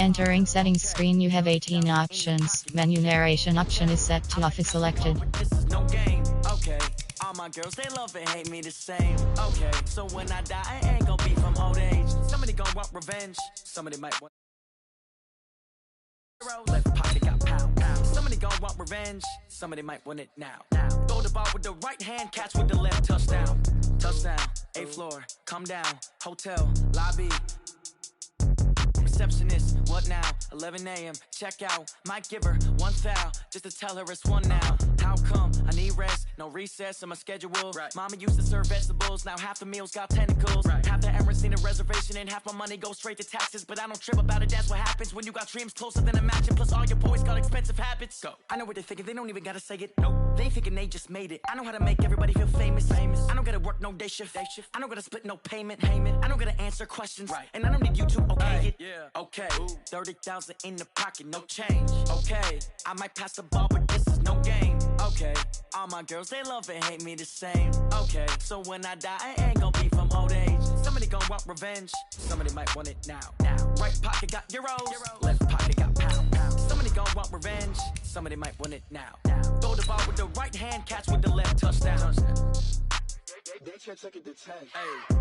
Entering settings screen, you have 18 options. Menu narration option is set to off is selected. This is no game, okay. All my girls, they love and hate me the same, okay. So when I die, I ain't gonna be from old age. Somebody gonna want revenge, somebody might want left pocket got pound. Somebody gonna want revenge, somebody might want it now. Throw the ball with the right hand, catch with the left, touchdown. Touchdown, 8th floor, come down, hotel, lobby. Receptionist, what now? 11 a.m. Check out. Might give her one foul just to tell her it's one now. How come? I need rest, no recess in my schedule. Right. Mama used to serve vegetables, now half the meals got tentacles. Right. Half the errands need a reservation and half my money goes straight to taxes. But I don't trip about it, that's what happens when you got dreams closer than a match. Plus all your boys got expensive habits. Go. I know what they're thinking, they don't even gotta say it. Nope. They thinking they just made it. I know how to make everybody feel famous. I don't gotta work no day shift. I don't gotta split no payment. I don't gotta answer questions. Right. And I don't need you to okay it. Yeah. Okay, 30,000 in the pocket, no change. Okay, I might pass the ball, but this is no game. Okay, all my girls, they love and hate me the same. Okay, so when I die, I ain't gonna be from old age. Somebody gonna want revenge, somebody might want it now. Right pocket got euros, left pocket got pound. Somebody gonna want revenge, somebody might want it now. Throw the ball with the right hand, catch with the left, touchdown. They can't take it to 10. Hey.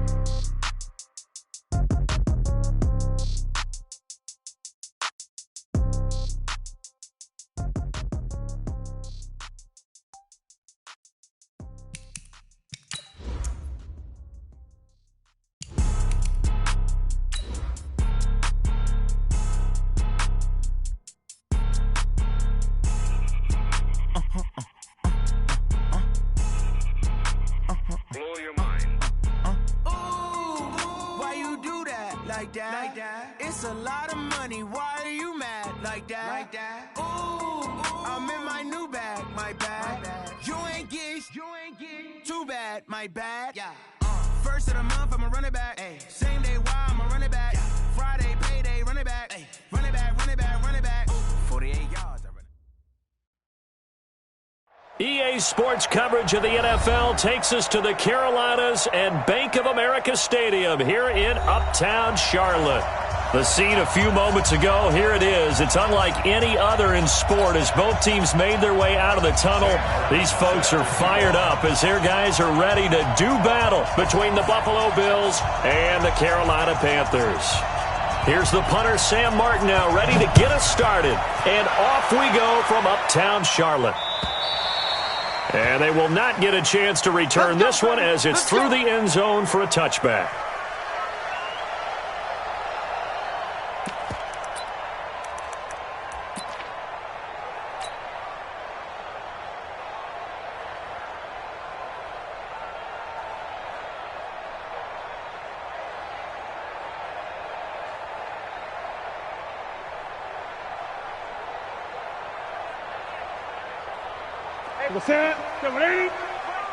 Like that. It's a lot of money. Why are you mad like that? Ooh, I'm in my new bag, my bag. You ain't get too bad, my bad. Yeah. First of the month, I'ma run it back. Ay. Same day, why I'ma run it back. Yeah. Friday, payday, run it back. Ay. Run it back, run it back, run it back. Ooh. 48 yards. EA Sports coverage of the NFL takes us to the Carolinas and Bank of America Stadium here in Uptown Charlotte. The scene a few moments ago, here it is. It's unlike any other in sport as both teams made their way out of the tunnel. These folks are fired up as their guys are ready to do battle between the Buffalo Bills and the Carolina Panthers. Here's the punter, Sam Martin, now ready to get us started. And off we go from Uptown Charlotte. And they will not get a chance to return this one as it's through the end zone for a touchback. Set, 780,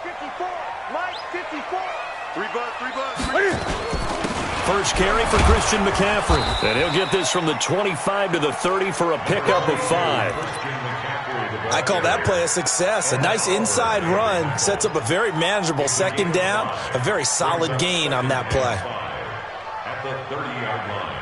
54, Mike, 54. 3 bucks. First carry for Christian McCaffrey. And he'll get this from the 25 to the 30 for a pickup of 5. I call that play a success. A nice inside run sets up a very manageable second down. A very solid gain on that play. At the 30-yard line.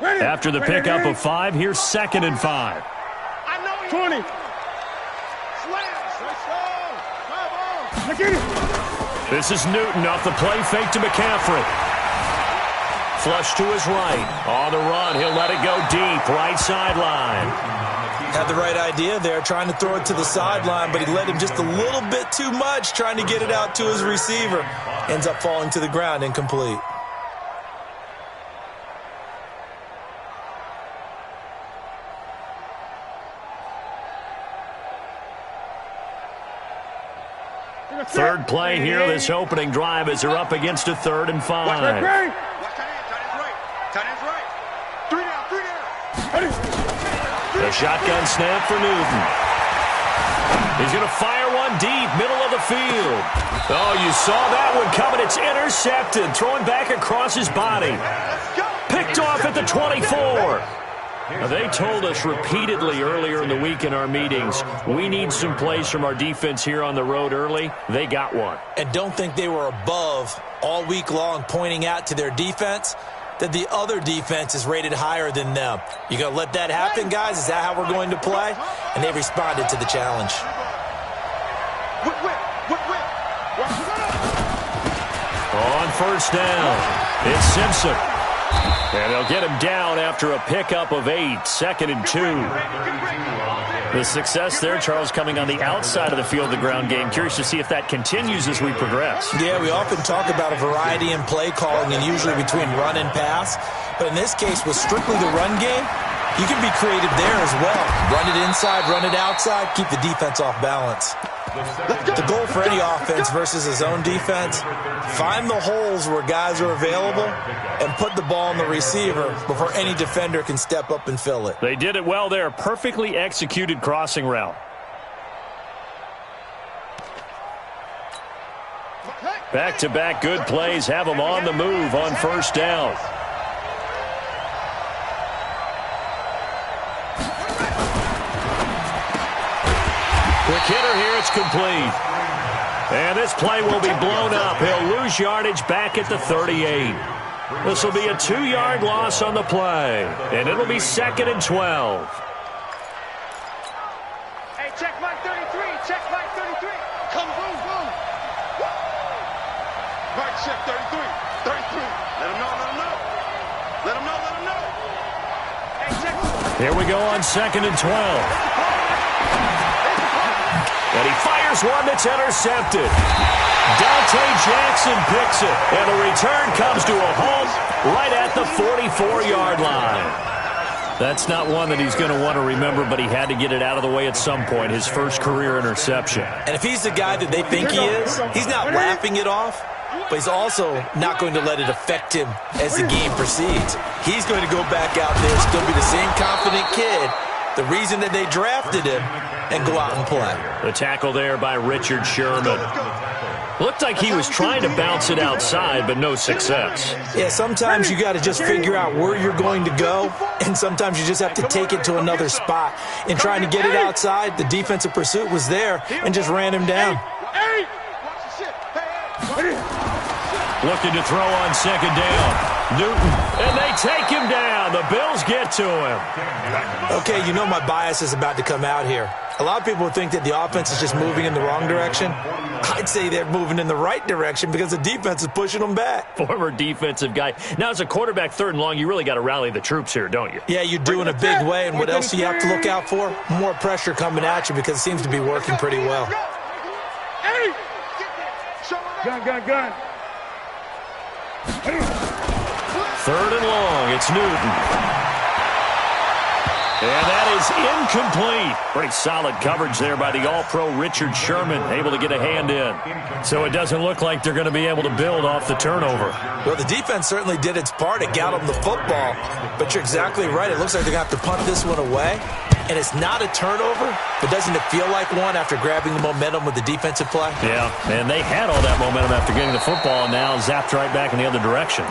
After the pickup of 5, here's 2nd and 5. 20. This is Newton off the play fake to McCaffrey. Flush to his right. On the run, he'll let it go deep, right sideline. Had the right idea there, trying to throw it to the sideline, but he led him just a little bit too much, trying to get it out to his receiver. Ends up falling to the ground, incomplete. Third play here, this opening drive as they're up against a 3rd and 5. Watch tight ends right. Tight ends right. 3 down. The shotgun snap for Newton. He's going to fire one deep, middle of the field. Oh, you saw that one coming. It's intercepted, throwing back across his body. Picked off at the 24. Now, they told us repeatedly earlier in the week in our meetings, we need some plays from our defense here on the road early. They got one. And don't think they were above all week long pointing out to their defense that the other defense is rated higher than them. You going to let that happen, guys? Is that how we're going to play? And they responded to the challenge. On first down, it's Simpson. And they'll get him down after a pickup of 8, 2nd and 2. The success there, Charles, coming on the outside of the field of the ground game. Curious to see if that continues as we progress. Yeah, we often talk about a variety in play calling and usually between run and pass. But in this case, with strictly the run game, you can be creative there as well. Run it inside, run it outside, keep the defense off balance. The goal for any offense versus his own defense, find the holes where guys are available and put the ball on the receiver before any defender can step up and fill it. They did it well there. Perfectly executed crossing route. Back-to-back good plays have them on the move on first down. Quick hitter here, it's complete. And this play will be blown up. He'll lose yardage back at the 38. This will be a 2-yard loss on the play. And it'll be 2nd and 12. Hey, check Mike 33. Check Mike 33. Come, boom, boom. Mike, check 33. 33. Let him know, let him know. Let him know, let him know. Hey, check. Here we go on 2nd and 12. And he fires one that's intercepted. Dante Jackson picks it. And the return comes to a home right at the 44-yard line. That's not one that he's going to want to remember, but he had to get it out of the way at some point, his first career interception. And if he's the guy that they think he is, he's not laughing it off, but he's also not going to let it affect him as the game proceeds. He's going to go back out there, still be the same confident kid, the reason that they drafted him, and go out and play. The tackle there by Richard Sherman. Looked like he was trying to bounce it outside, but no success. Yeah, sometimes you got to just figure out where you're going to go, and sometimes you just have to take it to another spot. In trying to get it outside, the defensive pursuit was there and just ran him down. Looking to throw on 2nd down. Newton, and they take him down. The Bills get to him. Okay, you know my bias is about to come out here. A lot of people think that the offense is just moving in the wrong direction. I'd say they're moving in the right direction because the defense is pushing them back. Former defensive guy. Now, as a quarterback, 3rd and long, you really got to rally the troops here, don't you? Yeah, you do in a big way. And what else do you have to look out for? More pressure coming at you because it seems to be working pretty well. Gun. 3rd and long, it's Newton. And that is incomplete. Pretty solid coverage there by the All-Pro Richard Sherman, able to get a hand in. So it doesn't look like they're going to be able to build off the turnover. Well, the defense certainly did its part. It got them the football. But you're exactly right. It looks like they're going to have to punt this one away. And it's not a turnover, but doesn't it feel like one after grabbing the momentum with the defensive play? Yeah, and they had all that momentum after getting the football, and now zapped right back in the other direction.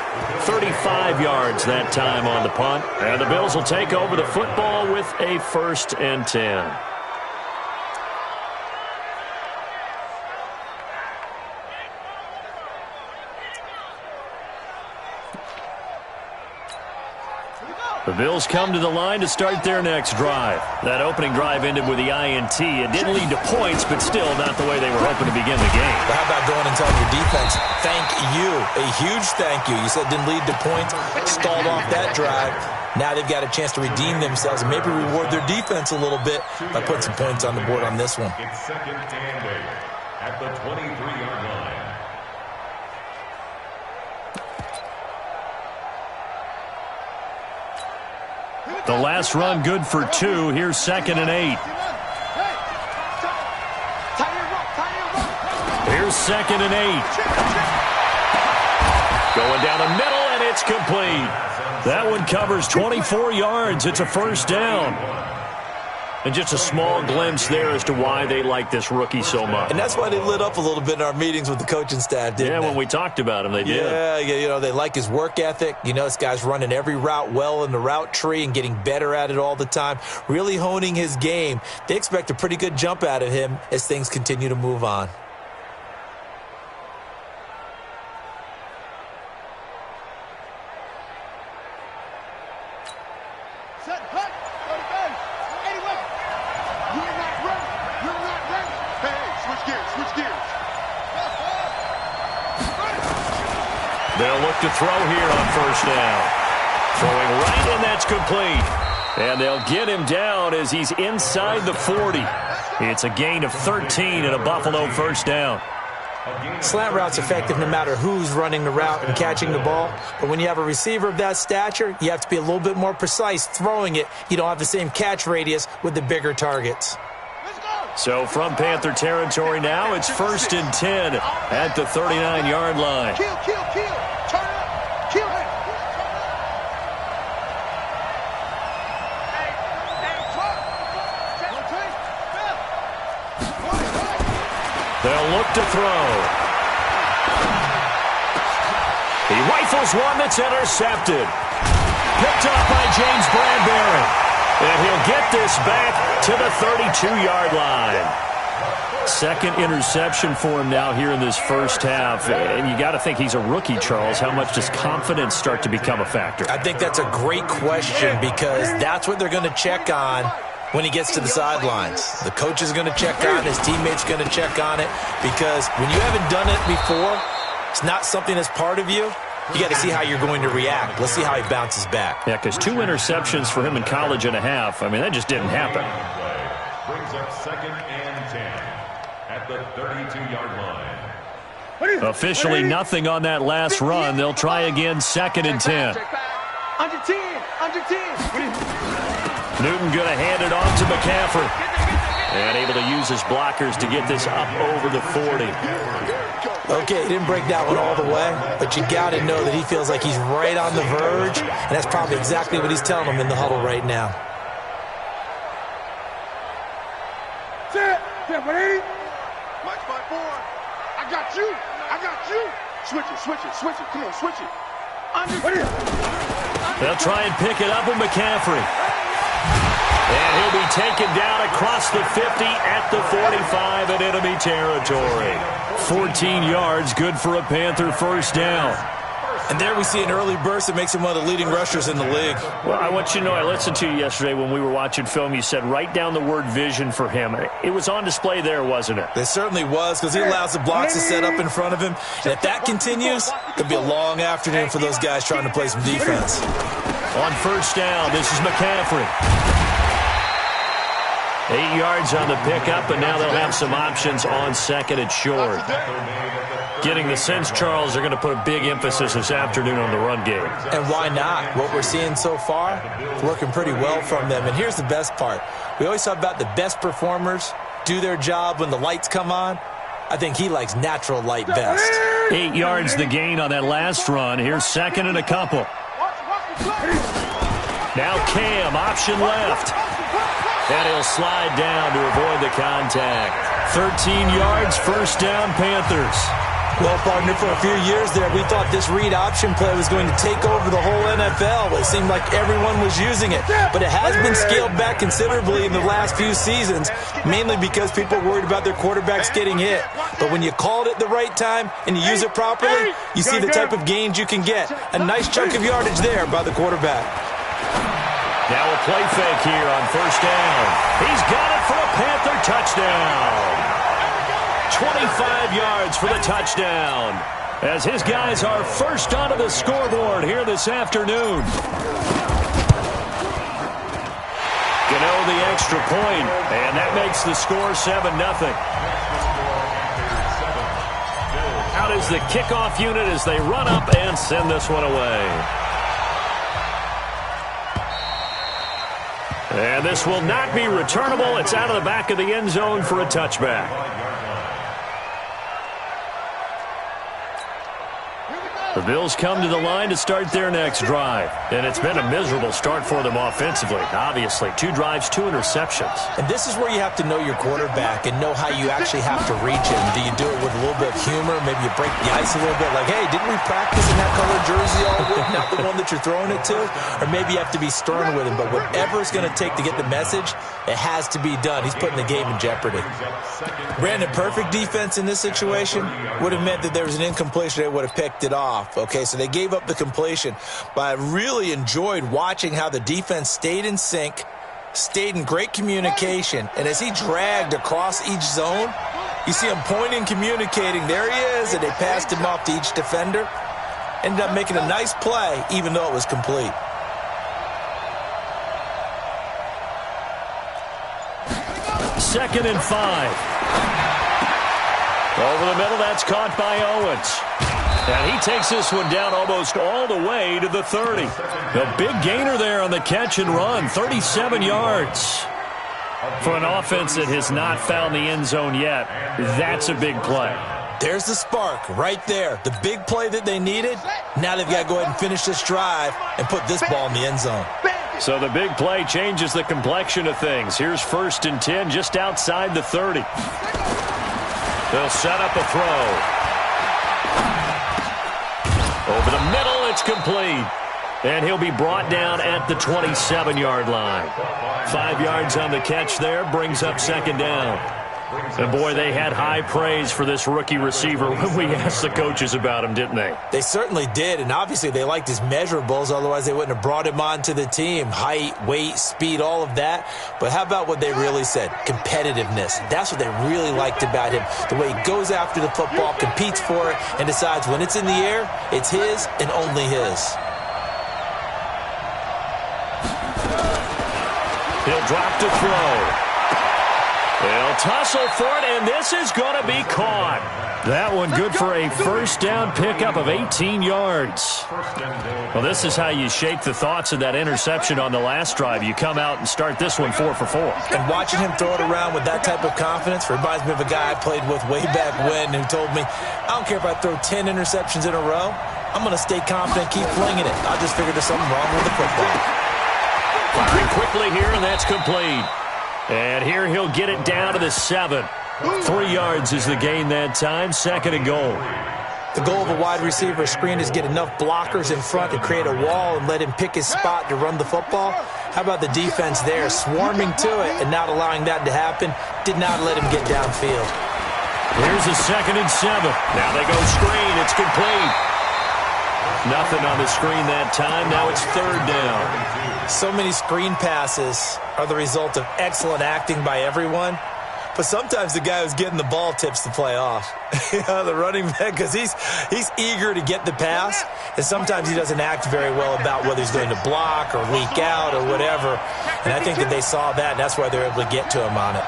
35 yards that time on the punt, and the Bills will take over the football with a 1st and 10. The Bills come to the line to start their next drive. That opening drive ended with the INT. It didn't lead to points, but still not the way they were hoping to begin the game. But how about going and telling your defense, thank you, a huge thank you. You said it didn't lead to points, stalled off that drive. Now they've got a chance to redeem themselves and maybe reward their defense a little bit by putting some points on the board on this one. It's 2nd and 8 at the 23-yard line. The last run good for 2. Here's 2nd and 8. Here's 2nd and 8. Going down the middle, and it's complete. That one covers 24 yards. It's a 1st down. And just a small glimpse there as to why they like this rookie so much. And that's why they lit up a little bit in our meetings with the coaching staff, didn't they? Yeah, when we talked about him, they did. Yeah, they like his work ethic. This guy's running every route well in the route tree and getting better at it all the time, really honing his game. They expect a pretty good jump out of him as things continue to move on. They'll look to throw here on first down. Throwing right, and that's complete. And they'll get him down as he's inside the 40. It's a gain of 13 and a Buffalo first down. Slant route's effective no matter who's running the route and catching the ball. But when you have a receiver of that stature, you have to be a little bit more precise throwing it. You don't have the same catch radius with the bigger targets. So from Panther territory now, it's 1st and 10 at the 39-yard line. Kill. Turn up. Kill him. They'll look to throw. He rifles one that's intercepted. Picked up by James Bradbury. And he'll get this back to the 32-yard line. Second interception for him now here in this first half. And you got to think he's a rookie, Charles. How much does confidence start to become a factor? I think that's a great question because that's what they're going to check on when he gets to the sidelines. The coach is going to check on it. His teammates going to check on it because when you haven't done it before, it's not something that's part of you. You got to see how you're going to react. Let's see how he bounces back. Yeah, because 2 interceptions for him in college and a half. I mean, that just didn't happen. Brings up 2nd and 10 at the 32-yard line. Officially nothing on that last run. They'll try again 2nd and 10. Under 10. Newton going to hand it off to McCaffrey. And able to use his blockers to get this up over the 40. Okay, he didn't break that one all the way, but you got to know that he feels like he's right on the verge, and that's probably exactly what he's telling them in the huddle right now. Watch my board. I got you. Switch it. Come on, switch it. They'll try and pick it up with McCaffrey. And he'll be taken down across the 50 at the 45 in enemy territory. 14 yards, good for a Panther first down. And there we see an early burst that makes him one of the leading rushers in the league. Well, I want you to know, I listened to you yesterday when we were watching film. You said write down the word vision for him. It was on display there, wasn't it? It certainly was because he allows the blocks to set up in front of him. And if that continues, it'll be a long afternoon for those guys trying to play some defense. On first down, this is McCaffrey. 8 yards on the pickup, and now they'll have some options on 2nd and short. Getting the sense, Charles, they're going to put a big emphasis this afternoon on the run game. And why not? What we're seeing so far, working pretty well from them. And here's the best part. We always talk about the best performers do their job when the lights come on. I think he likes natural light best. 8 yards the gain on that last run. Here's 2nd and a couple. Now Cam, option left. And he'll slide down to avoid the contact. 13 yards, first down, Panthers. Well, partner, for a few years there, we thought this read option play was going to take over the whole NFL. It seemed like everyone was using it. But it has been scaled back considerably in the last few seasons, mainly because people are worried about their quarterbacks getting hit. But when you call it at the right time and you use it properly, you see the type of gains you can get. A nice chunk of yardage there by the quarterback. Now a play fake here on first down. He's got it for a Panther touchdown. 25 yards for the touchdown. As his guys are first onto the scoreboard here this afternoon. Gano the extra point, and that makes the score 7-0. Out is the kickoff unit as they run up and send this one away. And this will not be returnable. It's out of the back of the end zone for a touchback. Here we go. The Bills come to the line to start their next drive. And it's been a miserable start for them offensively. Obviously, 2 drives, 2 interceptions. And this is where you have to know your quarterback and know how you actually have to reach him. Do you do it with a little bit of humor? Maybe you break the ice a little bit. Like, hey, didn't we practice in that colored jersey all week? Not the one that you're throwing it to? Or maybe you have to be stern with him. But whatever it's going to take to get the message, it has to be done. He's putting the game in jeopardy. Brandon, perfect defense in this situation would have meant that there was an incompletion. They would have picked it off. Okay, so they gave up the completion. But I really enjoyed watching how the defense stayed in sync, stayed in great communication, and as he dragged across each zone, you see him pointing, communicating. There he is, and they passed him off to each defender. Ended up making a nice play, even though it was complete. Second and 5. Over the middle, that's caught by Owens. And he takes this one down almost all the way to the 30. A big gainer there on the catch and run, 37 yards. For an offense that has not found the end zone yet, that's a big play. There's the spark right there. The big play that they needed. Now they've got to go ahead and finish this drive and put this ball in the end zone. So the big play changes the complexion of things. Here's 1st and 10 just outside the 30. They'll set up a throw. Over the middle, it's complete. And he'll be brought down at the 27-yard line. 5 yards on the catch there, brings up 2nd down. And, boy, they had high praise for this rookie receiver when we asked the coaches about him, didn't they? They certainly did, and obviously they liked his measurables. Otherwise, they wouldn't have brought him onto the team. Height, weight, speed, all of that. But how about what they really said? Competitiveness. That's what they really liked about him. The way he goes after the football, competes for it, and decides when it's in the air, it's his and only his. He'll drop to throw. They'll tussle for it, and this is going to be caught. That one good for a 1st down pickup of 18 yards. Well, this is how you shake the thoughts of that interception on the last drive. You come out and start this one 4 for 4. And watching him throw it around with that type of confidence reminds me of a guy I played with way back when who told me, I don't care if I throw 10 interceptions in a row. I'm going to stay confident, keep flinging it. I just figured there's something wrong with the football. Firing quickly here, and that's complete. And here he'll get it down to the 7. 3 yards is the gain that time, 2nd and goal. The goal of a wide receiver screen is get enough blockers in front to create a wall and let him pick his spot to run the football. How about the defense there, swarming to it and not allowing that to happen? Did not let him get downfield. Here's a 2nd and 7. Now they go screen. It's complete. Nothing on the screen that time. Now it's 3rd down. So many screen passes are the result of excellent acting by everyone. But sometimes the guy who's getting the ball tips the play off. The running back, because he's eager to get the pass, and sometimes he doesn't act very well about whether he's going to block or leak out or whatever. And I think that they saw that, and that's why they're able to get to him on it.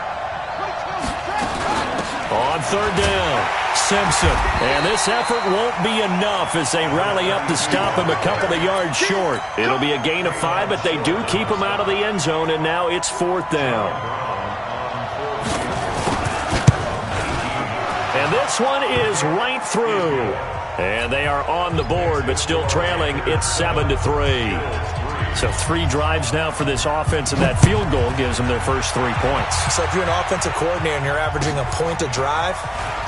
On 3rd down, Simpson. And this effort won't be enough as they rally up to stop him a couple of yards short. It'll be a gain of 5, but they do keep him out of the end zone, and now it's 4th down. And this one is right through. And they are on the board, but still trailing. It's 7-3. So 3 drives now for this offense, and that field goal gives them their first 3 points. So if you're an offensive coordinator and you're averaging a point a drive,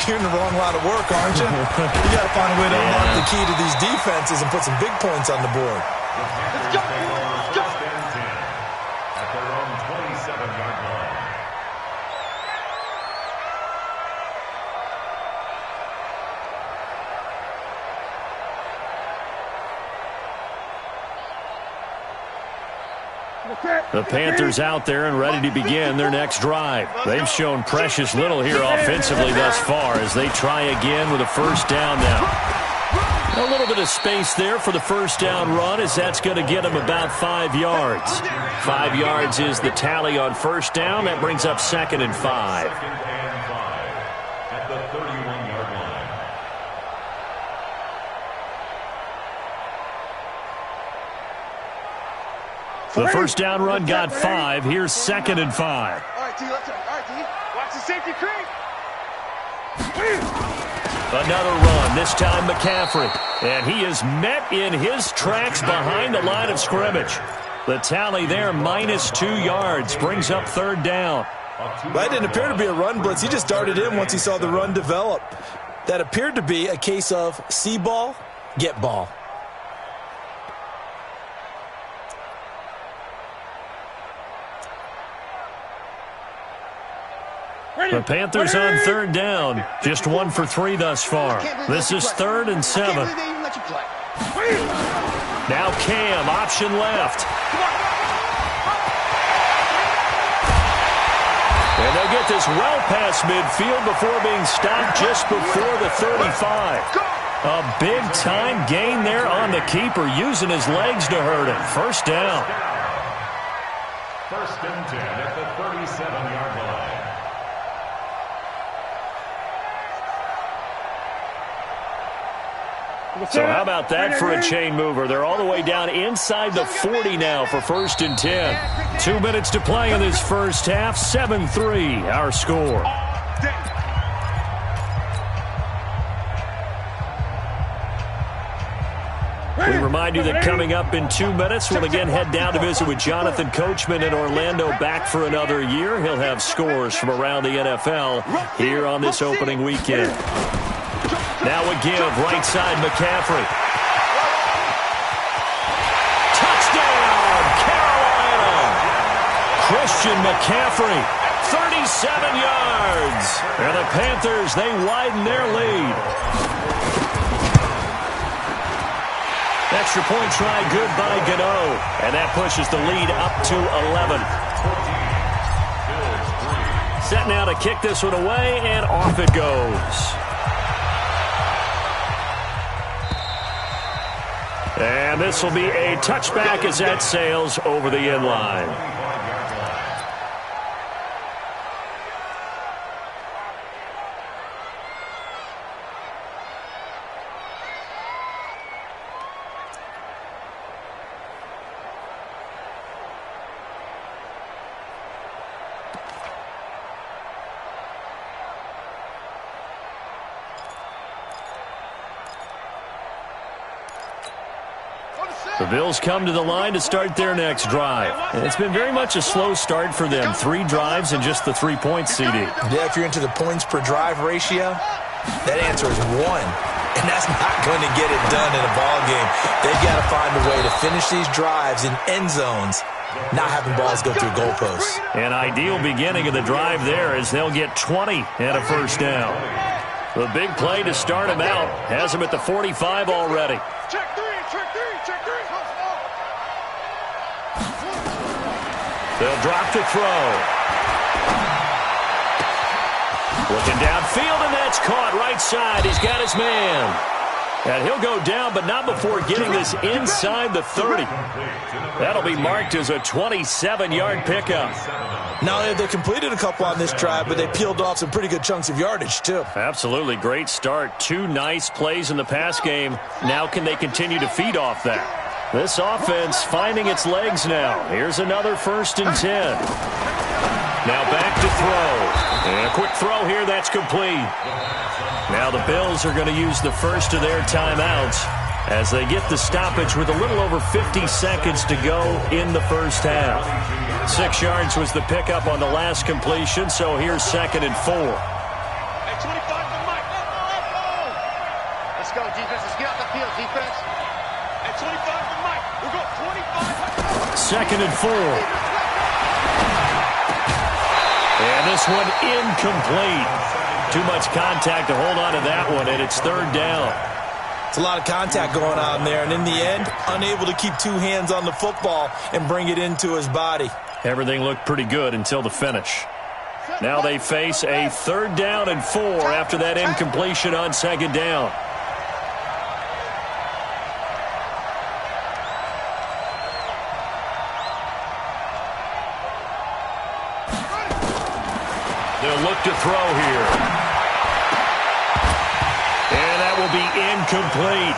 you're in the wrong line of work, aren't you? You got to find a way to unlock the key to these defenses and put some big points on the board. Let's go. At their own 27-yard line. The Panthers out there and ready to begin their next drive. They've shown precious little here offensively thus far as they try again with a 1st down now. A little bit of space there for the 1st down run as that's going to get them about 5 yards. 5 yards is the tally on 1st down. That brings up 2nd and 5. At the 31-yard line. The 1st down run got 5. Here's 2nd and 5. All right, T, let's go. All right, T. Watch the safety creep. Another run, this time McCaffrey. And he is met in his tracks behind the line of scrimmage. The tally there, -2 yards, brings up 3rd down. That didn't appear to be a run blitz. He just darted in once he saw the run develop. That appeared to be a case of see ball, get ball. The Panthers on 3rd down. Just 1 for 3 thus far. This is 3rd and 7. Now Cam, option left. And they'll get this well past midfield before being stopped just before the 35. A big-time gain there on the keeper, using his legs to hurt him. 1st down. 1st and 10 at the 37-yard line. So how about that for a chain mover? They're all the way down inside the 40 now for 1st and 10. 2 minutes to play in this first half. 7-3 our score. We remind you that coming up in 2 minutes, we'll again head down to visit with Jonathan Coachman in Orlando, back for another year. He'll have scores from around the NFL here on this opening weekend. Now a give, right side McCaffrey. Touchdown, Carolina! Christian McCaffrey, 37 yards. And the Panthers, they widen their lead. Extra point try good by Gano. And that pushes the lead up to 11. Set now to kick this one away, and off it goes. And this will be a touchback as that sails over the end line. The Bills come to the line to start their next drive. And it's been very much a slow start for them. 3 drives and just the 3 points, CD. Yeah, if you're into the points per drive ratio, that answer is 1. And that's not going to get it done in a ball game. They've got to find a way to finish these drives in end zones, not having balls go through goalposts. An ideal beginning of the drive there as they'll get 20 and a 1st down. The big play to start him out has him at the 45 already. They'll drop to throw. Looking downfield, and that's caught right side. He's got his man. And he'll go down, but not before getting this inside the 30. That'll be marked as a 27-yard pickup. Not only have they completed a couple on this drive, but they peeled off some pretty good chunks of yardage, too. Absolutely. Great start. 2 nice plays in the pass game. Now can they continue to feed off that? This offense finding its legs now. Here's another 1st and 10. Now back to throw. And a quick throw here. That's complete. Now the Bills are going to use the first of their timeouts as they get the stoppage with a little over 50 seconds to go in the first half. 6 yards was the pickup on the last completion, so here's 2nd and 4. Hey, 25 for Mike. Let's go, defense. Let's get out the field, defense. Hey, 25 for Mike. We'll go 25. 2nd and 4. And this one incomplete. Too much contact to hold on to that one, and it's 3rd down. It's a lot of contact going on there, and in the end, unable to keep 2 hands on the football and bring it into his body. Everything looked pretty good until the finish. Now they face a 3rd down and 4 after that incompletion on 2nd down. They'll look to throw here. And that will be incomplete.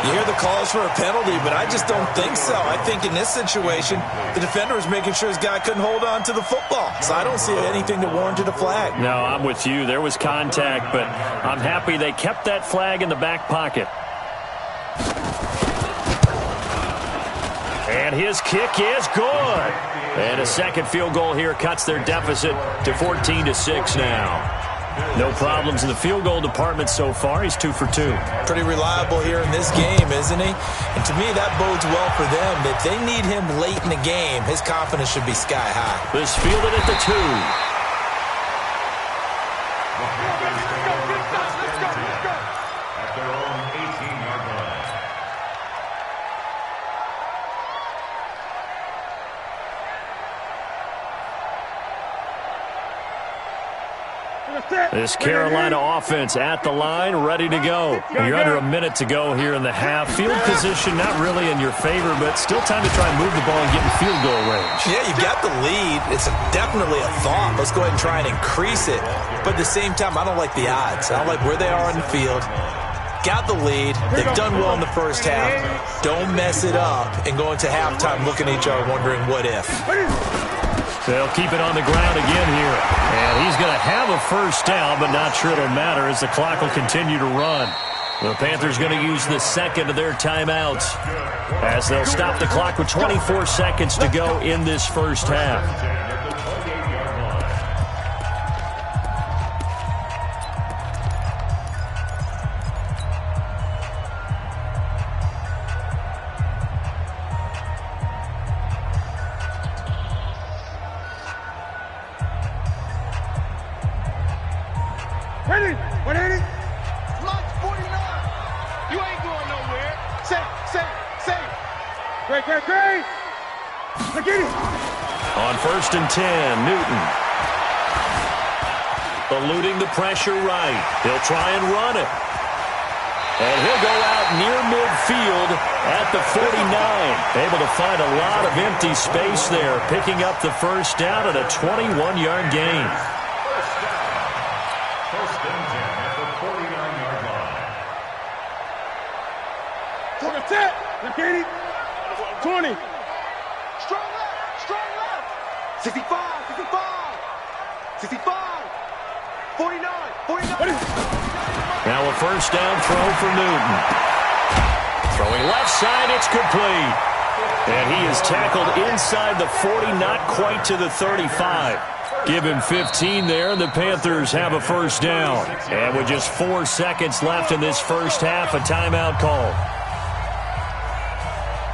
You hear the calls for a penalty, but I just don't think so. I think in this situation, the defender was making sure his guy couldn't hold on to the football. So I don't see anything that warranted a flag. No, I'm with you. There was contact, but I'm happy they kept that flag in the back pocket. And his kick is good. And a second field goal here cuts their deficit to 14-6 now. No problems in the field goal department so far. He's 2 for 2. Pretty reliable here in this game, isn't he? And to me, that bodes well for them. If they need him late in the game, his confidence should be sky high. This fielded at the 2. At their own 18-yard line. This Carolina offense at the line, ready to go. You're under a minute to go here in the half. Field position not really in your favor, but still time to try and move the ball and get in field goal range. Yeah, you got the lead. It's definitely a thought. Let's go ahead and try and increase it. But at the same time, I don't like the odds. I don't like where they are on the field. Got the lead. They've done well in the first half. Don't mess it up and go into halftime looking at each other wondering what if. They'll keep it on the ground again here. And he's going to have a first down, but not sure it'll matter as the clock will continue to run. The Panthers going to use the second of their timeouts as they'll stop the clock with 24 seconds to go in this first half. On 1st and 10, Newton. Eluding the pressure right. He'll try and run it. And he'll go out near midfield at the 49. Able to find a lot of empty space there, picking up the first down at a 21-yard gain. First and 10 at the 49-yard line. 20. Strong left. 65. 49. Now a first down throw for Newton. Throwing left side, it's complete. And he is tackled inside the 40, not quite to the 35. Give him 15 there, and the Panthers have a first down. And with just 4 seconds left in this first half, a timeout call.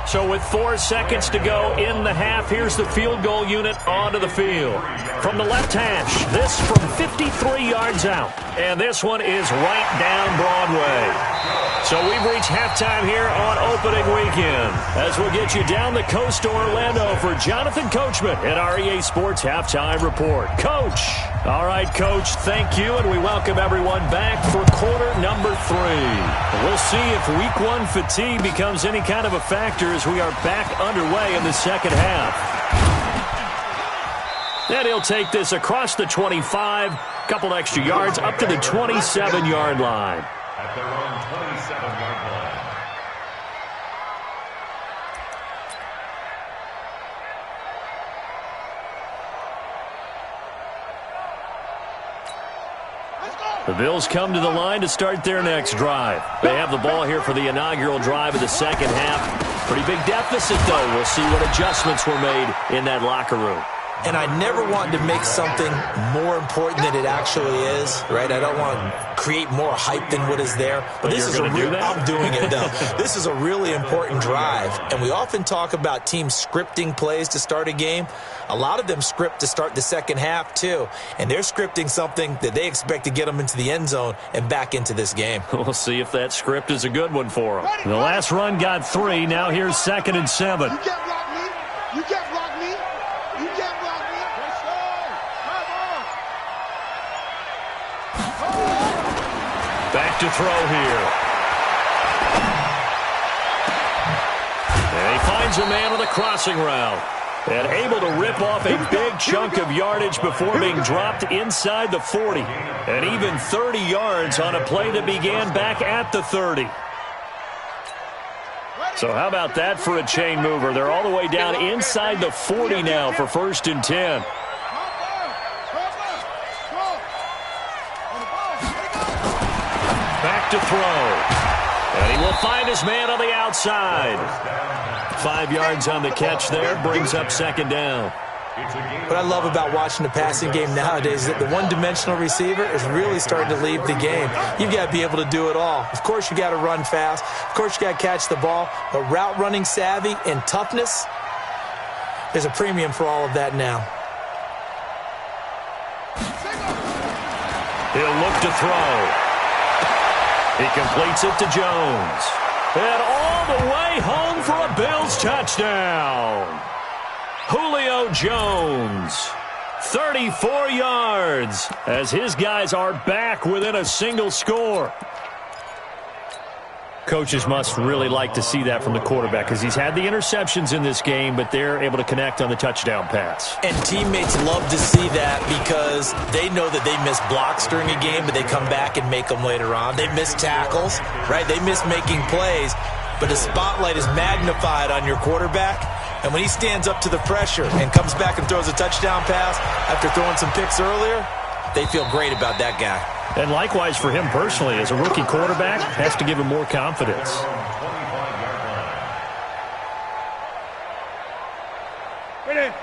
So with 4 seconds to go in the half, here's the field goal unit onto the field. From the left hash, this from 53 yards out. And this one is right down Broadway. So we've reached halftime here on opening weekend, as we'll get you down the coast to Orlando for Jonathan Coachman at our EA Sports Halftime Report. Coach. All right, Coach, thank you, and we welcome everyone back for quarter number 3. We'll see if week 1 fatigue becomes any kind of a factor as we are back underway in the second half. And he'll take this across the 25, couple extra yards up to the 27-yard line. At their own 27-yard line. The Bills come to the line to start their next drive. They have the ball here for the inaugural drive of the second half. Pretty big deficit, though. We'll see what adjustments were made in that locker room. And I never wanted to make something more important than it actually is, right? I don't want to create more hype than what is there. But this is I'm doing it, though. This is a really important drive. And we often talk about teams scripting plays to start a game. A lot of them script to start the second half, too. And they're scripting something that they expect to get them into the end zone and back into this game. We'll see if that script is a good one for them. The last run got 3. Now here's 2nd and 7. You can't block me. You can't block me. You can't block me. Back to throw here. And he finds a man on the crossing route. And able to rip off a big chunk of yardage before being dropped inside the 40. And even 30 yards on a play that began back at the 30. So how about that for a chain mover? They're all the way down inside the 40 now for 1st and 10. Back to throw. And he will find his man on the outside. 5 yards on the catch there, brings up 2nd down. What I love about watching the passing game nowadays is that the one-dimensional receiver is really starting to leave the game. You've got to be able to do it all. Of course, you got to run fast. Of course, you got to catch the ball. But route running savvy and toughness, there's a premium for all of that now. He'll look to throw. He completes it to Jones. And all the way home for a Bills touchdown. Julio Jones, 34 yards, as his guys are back within a single score. Coaches must really like to see that from the quarterback because he's had the interceptions in this game, but they're able to connect on the touchdown pass. And teammates love to see that because they know that they miss blocks during a game, but they come back and make them later on. They miss tackles, right? They miss making plays, but the spotlight is magnified on your quarterback. And when he stands up to the pressure and comes back and throws a touchdown pass after throwing some picks earlier, they feel great about that guy. And likewise for him personally, as a rookie quarterback, has to give him more confidence.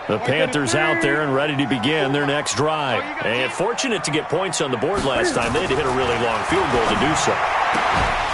The Panthers out there and ready to begin their next drive. And fortunate to get points on the board last time. They had to hit a really long field goal to do so.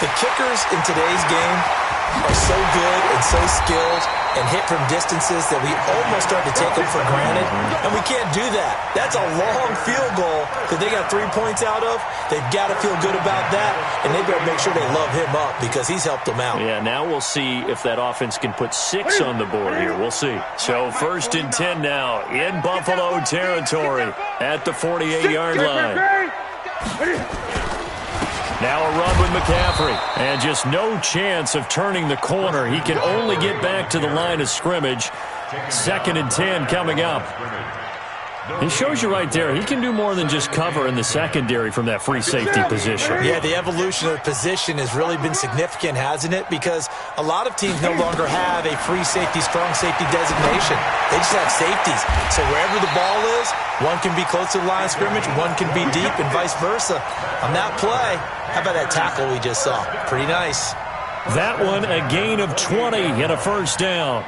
The kickers in today's game are so good and so skilled and hit from distances that we almost start to take them for granted, and we can't do that. That's a long field goal that they got 3 points out of. They've got to feel good about that, and they better make sure they love him up because he's helped them out. Yeah, now we'll see if that offense can put 6 on the board here. We'll see. So 1st and 10 now in Buffalo territory at the 48-yard line. Now a run with McCaffrey, and just no chance of turning the corner. He can only get back to the line of scrimmage. 2nd and 10 coming up. He shows you right there, he can do more than just cover in the secondary from that free safety position. Yeah, the evolution of the position has really been significant, hasn't it? Because a lot of teams no longer have a free safety, strong safety designation. They just have safeties. So wherever the ball is, one can be close to the line of scrimmage, one can be deep, and vice versa. On that play, how about that tackle we just saw? Pretty nice. That one, a gain of 20 and a 1st down.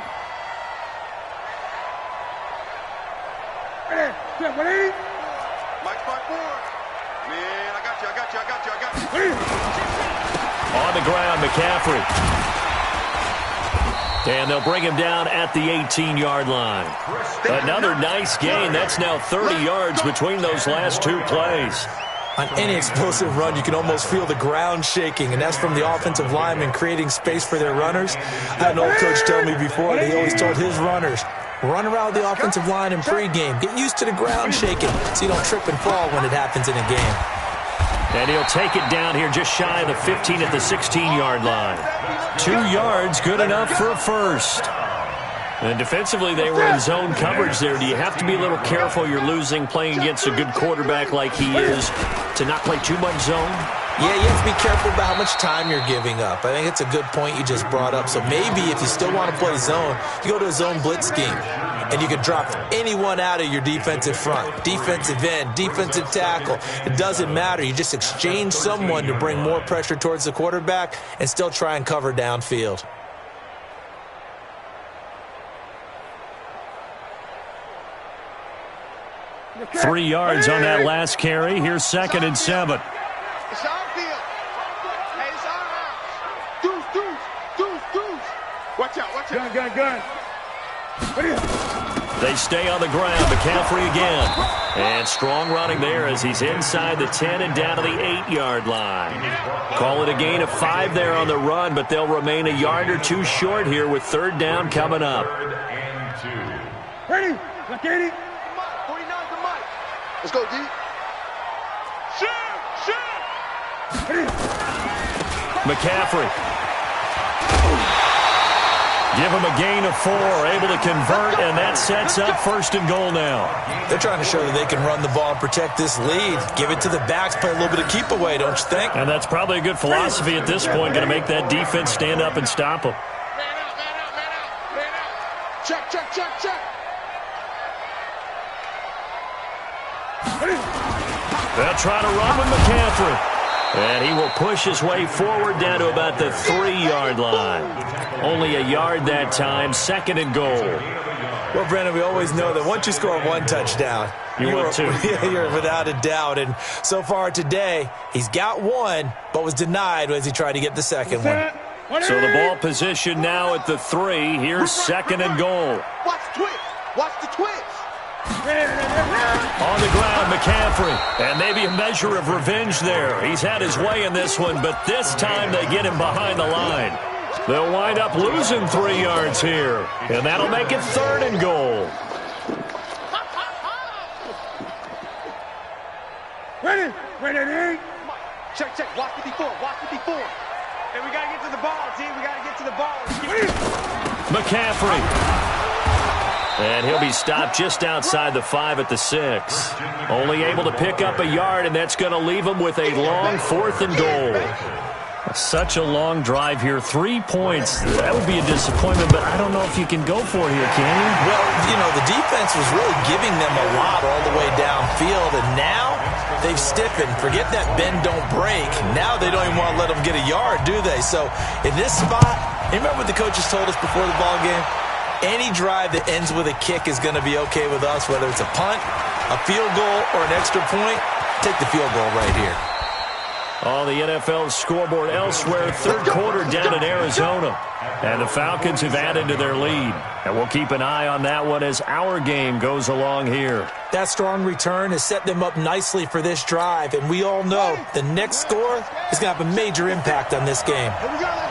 On the ground, McCaffrey. And they'll bring him down at the 18-yard line. Another nice gain. That's now 30 yards between those last 2 plays. On any explosive run, you can almost feel the ground shaking, and that's from the offensive linemen creating space for their runners. I had an old coach tell me before that he always told his runners, run around the offensive line in pregame. Get used to the ground shaking so you don't trip and fall when it happens in a game. And he'll take it down here just shy of the 15 at the 16-yard line. 2 yards, good enough for a 1st. And defensively, they were in zone coverage there. Do you have to be a little careful? You're losing playing against a good quarterback like he is to not play too much zone? Yeah, you have to be careful about how much time you're giving up. I think it's a good point you just brought up. So maybe if you still want to play zone, you go to a zone blitz scheme. And you can drop anyone out of your defensive front. Defensive end, defensive tackle. It doesn't matter. You just exchange someone to bring more pressure towards the quarterback and still try and cover downfield. Three yards on that last carry. Here's 2nd and 7. It's our field. Hey, it's our house. Deuce. Watch out. Gun. They stay on the ground. McCaffrey again. And strong running there as he's inside the 10 and down to the 8-yard line. Call it a gain of 5 there on the run, but they'll remain a yard or 2 short here with 3rd down coming up. 3rd and 2. Ready? Look at it. 49 to Mike. Let's go, D. Shoot! McCaffrey. Give him a gain of 4, able to convert, and that sets up 1st and goal now. They're trying to show that they can run the ball and protect this lead. Give it to the backs, play a little bit of keep away, don't you think? And that's probably a good philosophy at this point, going to make that defense stand up and stop them. check, check, check. They'll try to run with McCaffrey. And he will push his way forward down to about the 3-yard line. Only a yard that time, 2nd and goal. Well, Brendan, we always know that once you score one touchdown, you're without a doubt. And so far today, he's got one, but was denied as he tried to get the second one. So the ball position now at the 3. Here's 2nd and goal. Watch the twitch. Watch the twitch. On the ground, McCaffrey. And maybe a measure of revenge there. He's had his way in this one, but this time they get him behind the line. They'll wind up losing 3 yards here. And that'll make it 3rd and goal. Ready. Check, check. Watch the before. Watch the before. Hey, we got to get to the ball, team. We got to get to the ball. McCaffrey. And he'll be stopped just outside the 5 at the 6. Only able to pick up a yard, and that's going to leave him with a long 4th and goal. Such a long drive here. 3 points. That would be a disappointment, but I don't know if you can go for it here, can you? Well, the defense was really giving them a lot all the way downfield, and now they've stiffened. Forget that bend, don't break. Now they don't even want to let them get a yard, do they? So in this spot, you remember what the coaches told us before the ball game? Any drive that ends with a kick is going to be okay with us, whether it's a punt, a field goal, or an extra point. Take the field goal right here. On the NFL scoreboard elsewhere, 3rd quarter down in Arizona. And the Falcons have added to their lead. And we'll keep an eye on that one as our game goes along here. That strong return has set them up nicely for this drive. And we all know the next score is going to have a major impact on this game.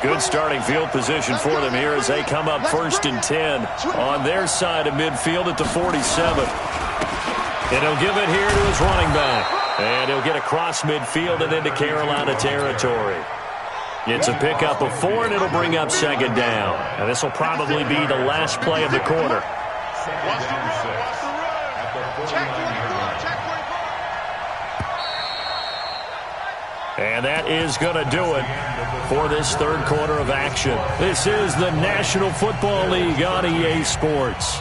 Good starting field position for them here as they come up 1st and 10 on their side of midfield at the 47. And he'll give it here to his running back. And he'll get across midfield and into Carolina territory. It's a pickup of 4, and it'll bring up 2nd down. And this will probably be the last play of the quarter. And that is going to do it for this 3rd quarter of action. This is the National Football League on EA Sports.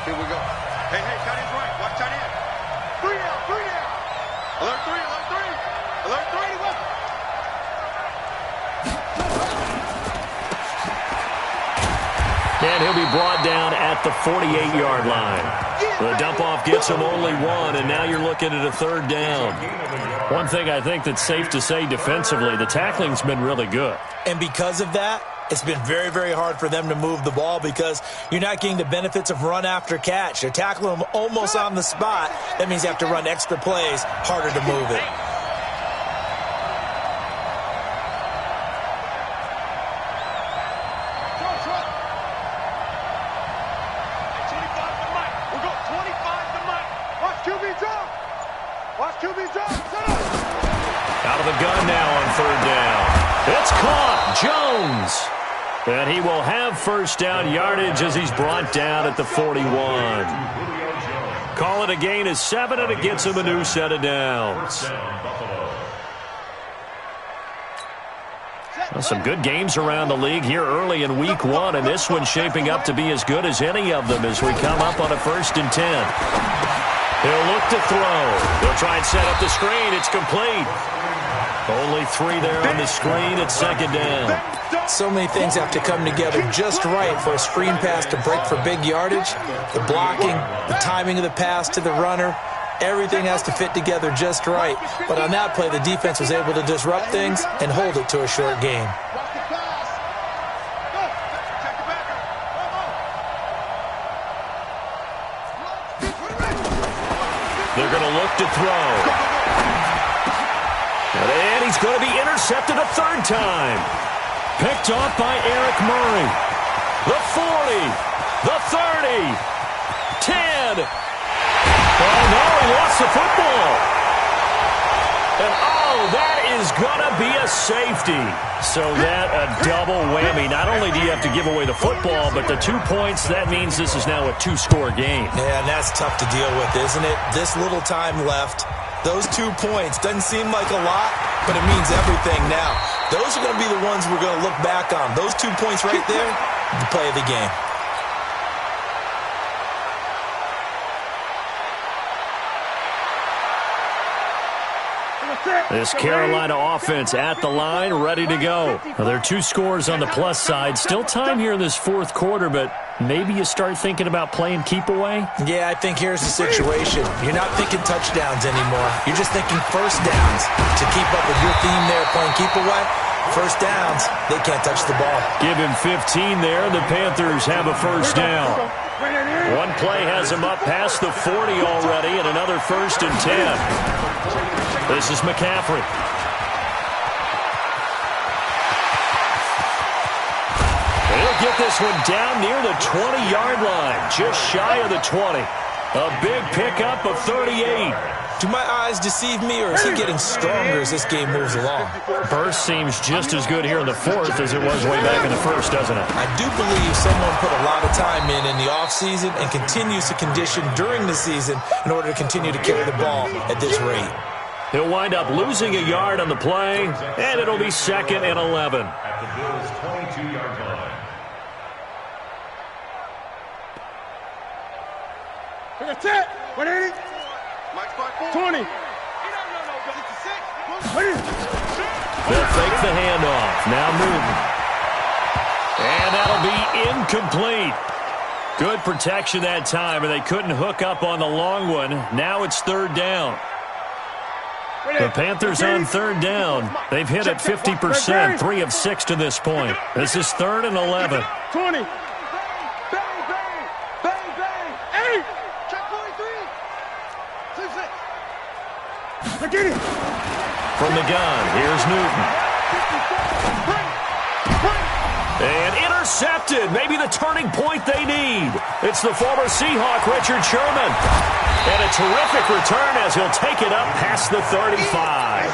Here we go. Hey, tight end's right. Watch tight end. 3 down. Alert 3. Alert 3 to what? And he'll be brought down at the 48-yard line. The dump-off gets him only 1, and now you're looking at a 3rd down. One thing I think that's safe to say defensively, the tackling's been really good. And because of that, it's been very, very hard for them to move the ball because you're not getting the benefits of run after catch. You're tackling them almost on the spot. That means you have to run extra plays, harder to move it. Out of the gun now on 3rd down. It's caught. Jones. And he will have 1st down yardage as he's brought down at the 41. Call it a gain of 7, and it gets him a new set of downs. Well, some good games around the league here early in week 1, and this one's shaping up to be as good as any of them as we come up on a 1st and 10. He'll look to throw. They'll try and set up the screen. It's complete. Only 3 there on the screen at 2nd down. So many things have to come together just right for a screen pass to break for big yardage. The blocking, the timing of the pass to the runner, everything has to fit together just right. But on that play, the defense was able to disrupt things and hold it to a short game. They're going to look to throw. And he's going to be intercepted a 3rd time. Picked off by Eric Murray. The 40. The 30. 10. Oh, no, he lost the football. And, oh, that is going to be a safety. So that a double whammy. Not only do you have to give away the football, but the 2 points, that means this is now a 2-score game. Yeah, and that's tough to deal with, isn't it? This little time left. Those 2 points doesn't seem like a lot, but it means everything now. Those are going to be the ones we're going to look back on. Those 2 points right there, the play of the game. This Carolina offense at the line, ready to go. Well, there are 2 scores on the plus side. Still time here in this fourth quarter, but maybe you start thinking about playing keep away? Yeah, I think here's the situation. You're not thinking touchdowns anymore. You're just thinking first downs. To keep up with your theme there, playing keep away, first downs, they can't touch the ball. Give him 15 there. The Panthers have a first down. One play has him up past the 40 already, and another 1st and 10. This is McCaffrey. He'll get this one down near the 20-yard line, just shy of the 20. A big pickup of 38. Do my eyes deceive me, or is he getting stronger as this game moves along? Burst seems just as good here in the fourth as it was way back in the first, doesn't it? I do believe someone put a lot of time in the offseason and continues to condition during the season in order to continue to carry the ball at this rate. He'll wind up losing a yard on the play, and it'll be 2nd and 11. At the Bills' 22-yard line. That's it. 180. 20. They'll fake the handoff. Now Newton. And that'll be incomplete. Good protection that time, and they couldn't hook up on the long one. Now it's 3rd down. The Panthers on 3rd down. They've hit it 50%, 3 of 6 to this point. This is 3rd and 11. 20. Bang, bang, bang, bang. 8. Check 43. 6. Get it. From the gun, here's Newton. And intercepted. Maybe the turning point they need. It's the former Seahawk, Richard Sherman. And a terrific return as he'll take it up past the 35.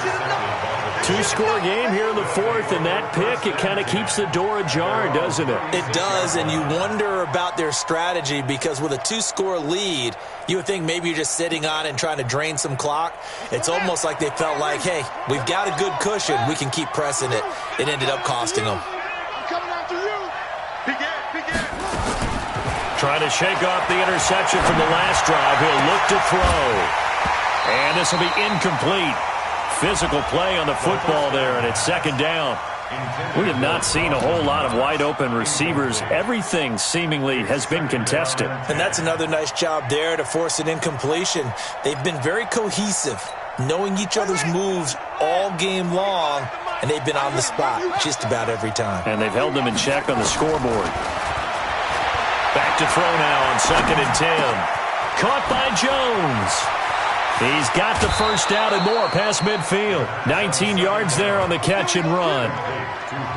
2-score game here in the fourth, and that pick, it kind of keeps the door ajar, doesn't it? It does, and you wonder about their strategy because with a 2-score lead, you would think maybe you're just sitting on it and trying to drain some clock. It's almost like they felt like, hey, we've got a good cushion. We can keep pressing it. It ended up costing them. Trying to shake off the interception from the last drive. He'll look to throw. And this will be incomplete. Physical play on the football there, and it's 2nd down. We have not seen a whole lot of wide-open receivers. Everything seemingly has been contested. And that's another nice job there to force an incompletion. They've been very cohesive, knowing each other's moves all game long, and they've been on the spot just about every time. And they've held them in check on the scoreboard. Back to throw now on 2nd and 10. Caught by Jones. He's got the first down and more past midfield. 19 yards there on the catch and run.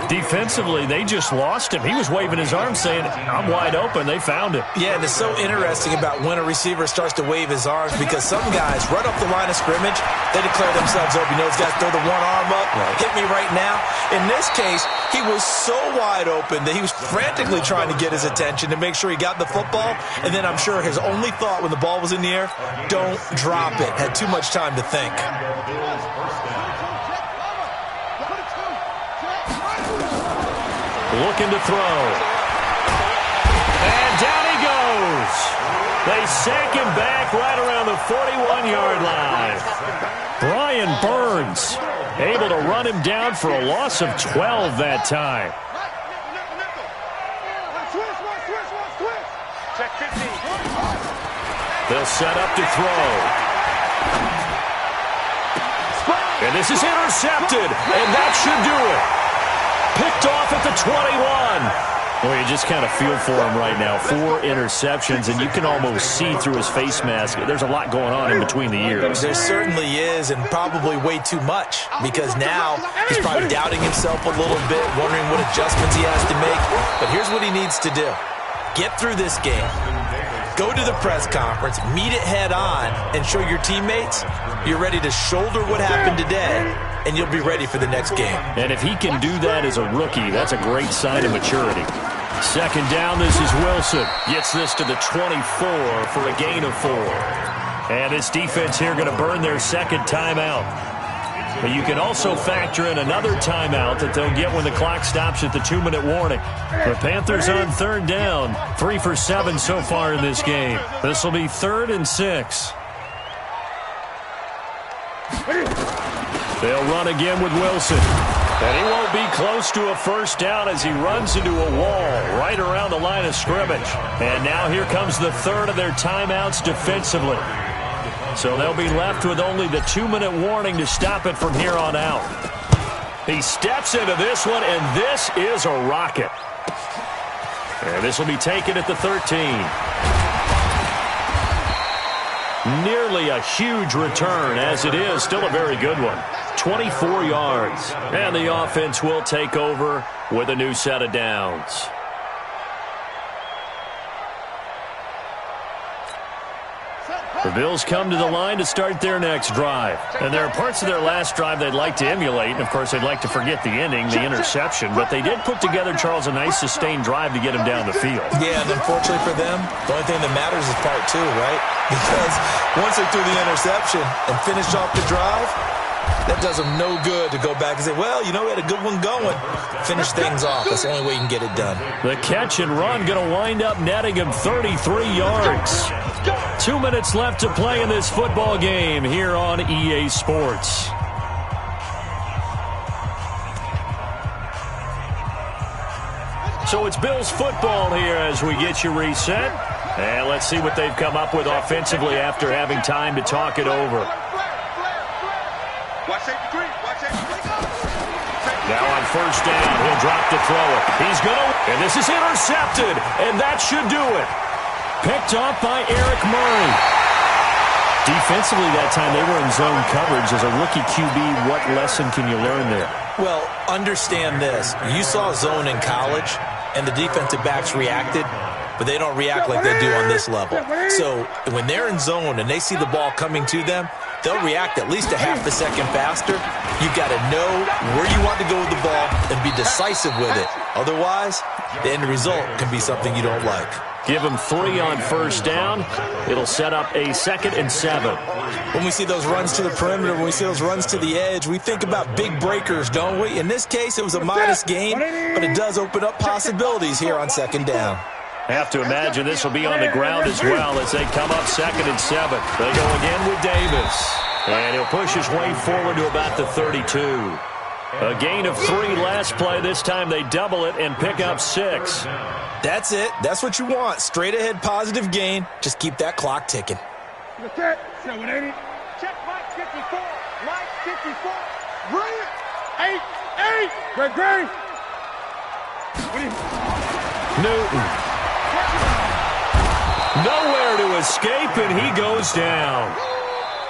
Defensively, they just lost him. He was waving his arm saying, I'm wide open. They found it. Yeah, and it's so interesting about when a receiver starts to wave his arms because some guys, right off the line of scrimmage, they declare themselves open. You know, those guys throw the one arm up, hit me right now. In this case, he was so wide open that he was frantically trying to get his attention to make sure he got the football. And then I'm sure his only thought when the ball was in the air, don't drop it. Had too much time to think. Looking to throw. And down he goes. They sank him back right around the 41-yard line. Brian Burns able to run him down for a loss of 12 that time. They'll set up to throw. And this is intercepted, and that should do it. Picked off at the 21. Well, you just kind of feel for him right now. 4 interceptions, and you can almost see through his face mask. There's a lot going on in between the ears. There certainly is, and probably way too much, because now he's probably doubting himself a little bit, wondering what adjustments he has to make. But here's what he needs to do. Get through this game. Go to the press conference, meet it head on, and show your teammates you're ready to shoulder what happened today, and you'll be ready for the next game. And if he can do that as a rookie, that's a great sign of maturity. 2nd down, this is Wilson. Gets this to the 24 for a gain of 4. And this defense here going to burn their 2nd timeout. But you can also factor in another timeout that they'll get when the clock stops at the 2-minute warning. The Panthers on third down, 3 for 7 so far in this game. This will be 3rd and 6. They'll run again with Wilson. And he won't be close to a first down as he runs into a wall right around the line of scrimmage. And now here comes the third of their timeouts defensively. So they'll be left with only the 2-minute warning to stop it from here on out. He steps into this one, and this is a rocket. And this will be taken at the 13. Nearly a huge return, as it is still a very good one. 24 yards. And the offense will take over with a new set of downs. The Bills come to the line to start their next drive. And there are parts of their last drive they'd like to emulate. And, of course, they'd like to forget the ending, the interception. But they did put together, Charles, a nice sustained drive to get him down the field. Yeah, and unfortunately for them, the only thing that matters is part 2, right? Because once they threw the interception and finished off the drive, that does them no good to go back and say, well, you know, we had a good one going. Finish things off. That's the only way you can get it done. The catch and run going to wind up netting him 33 yards. 2 minutes left to play in this football game here on EA Sports. So it's Bills football here as we get you reset. And let's see what they've come up with offensively after having time to talk it over. Now on first down, he'll drop to throw it. He's going to, and this is intercepted, and that should do it. Picked off by Eric Murray. Defensively that time, they were in zone coverage. As a rookie QB, what lesson can you learn there? Well, understand this. You saw zone in college, and the defensive backs reacted, but they don't react like they do on this level. So when they're in zone and they see the ball coming to them, they'll react at least a half a second faster. You've got to know where you want to go with the ball and be decisive with it. Otherwise, the end result can be something you don't like. Give them 3 on first down. It'll set up a 2nd and 7. When we see those runs to the perimeter, when we see those runs to the edge, we think about big breakers, don't we? In this case, it was a modest gain, but it does open up possibilities here on 2nd down. Have to imagine this will be on the ground as well as they come up 2nd and 7. They go again with Davis. And he'll push his way forward to about the 32. A gain of 3 last play. This time they double it and pick up 6. That's it. That's what you want. Straight ahead positive gain. Just keep that clock ticking. Check Mike 54. Mike 54. Brilliant. 8. Great. Newton. Nowhere to escape, and he goes down.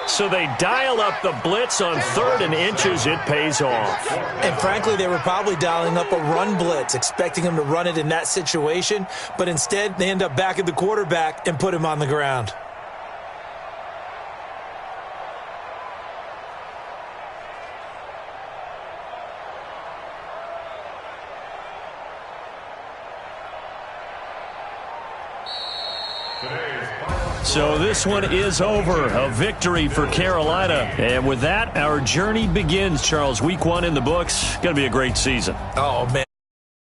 So they dial up the blitz on 3rd and inches. It pays off. And frankly, they were probably dialing up a run blitz, expecting him to run it in that situation. But instead, they end up back at the quarterback and put him on the ground. So this one is over. A victory for Carolina. And with that, our journey begins, Charles. Week 1 in the books. Going to be a great season. Oh, man.